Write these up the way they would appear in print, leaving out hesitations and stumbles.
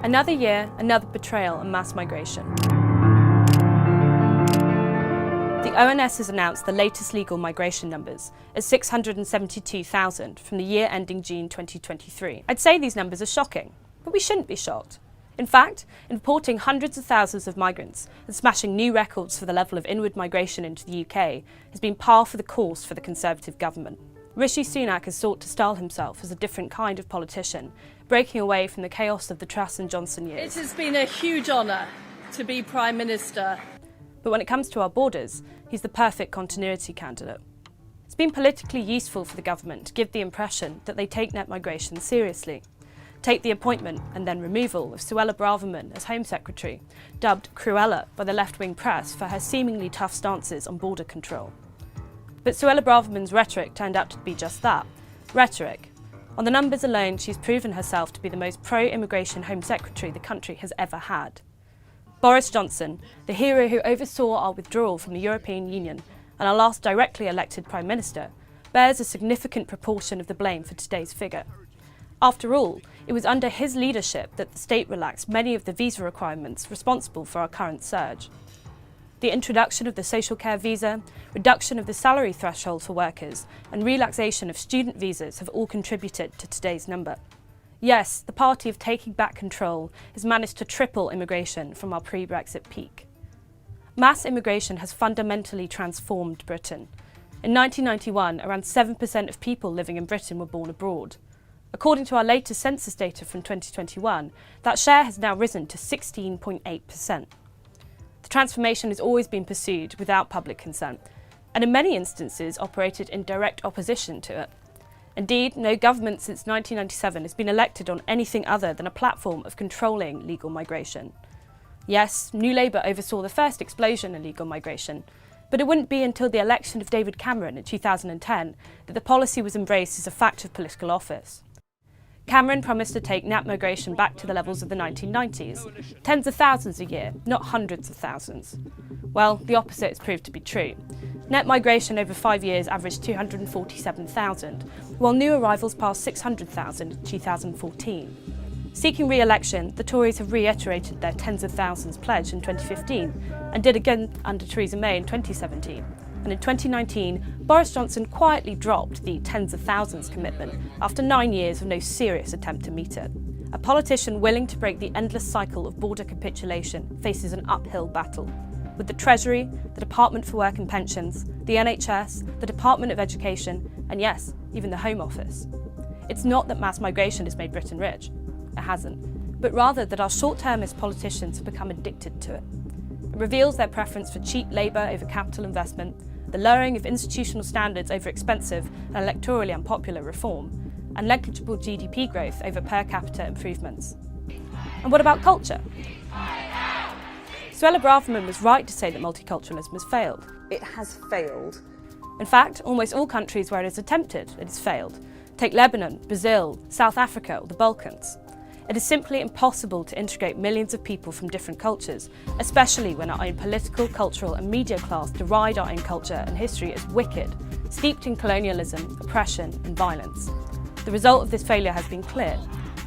Another year, another betrayal and mass migration. The ONS has announced the latest legal migration numbers as 672,000 from the year ending June 2023. I'd say these numbers are shocking, but we shouldn't be shocked. In fact, importing hundreds of thousands of migrants and smashing new records for the level of inward migration into the UK has been par for the course for the Conservative government. Rishi Sunak has sought to style himself as a different kind of politician, breaking away from the chaos of the Truss and Johnson years. It has been a huge honour to be Prime Minister. But when it comes to our borders, he's the perfect continuity candidate. It's been politically useful for the government to give the impression that they take net migration seriously. Take the appointment and then removal of Suella Braverman as Home Secretary, dubbed Cruella by the left-wing press for her seemingly tough stances on border control. But Suella Braverman's rhetoric turned out to be just that, rhetoric. On the numbers alone, she's proven herself to be the most pro-immigration Home Secretary the country has ever had. Boris Johnson, the hero who oversaw our withdrawal from the European Union and our last directly elected Prime Minister, bears a significant proportion of the blame for today's figure. After all, it was under his leadership that the state relaxed many of the visa requirements responsible for our current surge. The introduction of the social care visa, reduction of the salary threshold for workers, and relaxation of student visas have all contributed to today's number. Yes, the party of taking back control has managed to triple immigration from our pre-Brexit peak. Mass immigration has fundamentally transformed Britain. In 1991, around 7% of people living in Britain were born abroad. According to our latest census data from 2021, that share has now risen to 16.8%. The transformation has always been pursued without public consent, and in many instances operated in direct opposition to it. Indeed, no government since 1997 has been elected on anything other than a platform of controlling legal migration. Yes, New Labour oversaw the first explosion in legal migration, but it wouldn't be until the election of David Cameron in 2010 that the policy was embraced as a fact of political office. Cameron promised to take net migration back to the levels of the 1990s, tens of thousands a year, not hundreds of thousands. Well, the opposite has proved to be true. Net migration over 5 years averaged 247,000, while new arrivals passed 600,000 in 2014. Seeking re-election, the Tories have reiterated their tens of thousands pledge in 2015 and did again under Theresa May in 2017. And in 2019, Boris Johnson quietly dropped the tens of thousands commitment after 9 years of no serious attempt to meet it. A politician willing to break the endless cycle of border capitulation faces an uphill battle, with the Treasury, the Department for Work and Pensions, the NHS, the Department of Education, and yes, even the Home Office. It's not that mass migration has made Britain rich. It hasn't. But rather that our short-termist politicians have become addicted to it. It reveals their preference for cheap labour over capital investment, the lowering of institutional standards over expensive and electorally unpopular reform, and negligible GDP growth over per capita improvements. And what about culture? Suella Braverman was right to say that multiculturalism has failed. It has failed. In fact, almost all countries where it is attempted, it has failed. Take Lebanon, Brazil, South Africa, or the Balkans. It is simply impossible to integrate millions of people from different cultures, especially when our own political, cultural and media class deride our own culture and history as wicked, steeped in colonialism, oppression and violence. The result of this failure has been clear.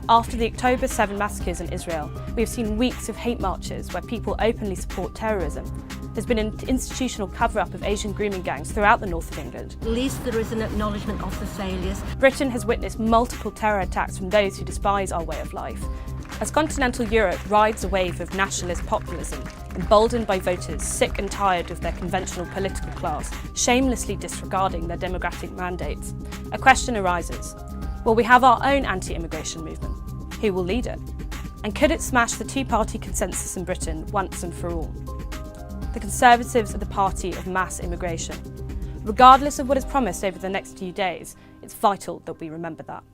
After the October 7 massacres in Israel, we have seen weeks of hate marches where people openly support terrorism. There's been an institutional cover-up of Asian grooming gangs throughout the north of England. At least there is an acknowledgement of the failures. Britain has witnessed multiple terror attacks from those who despise our way of life. As continental Europe rides a wave of nationalist populism, emboldened by voters sick and tired of their conventional political class, shamelessly disregarding their democratic mandates, a question arises. Will we have our own anti-immigration movement? Who will lead it? And could it smash the two-party consensus in Britain once and for all? The Conservatives are the party of mass immigration. Regardless of what is promised over the next few days, it's vital that we remember that.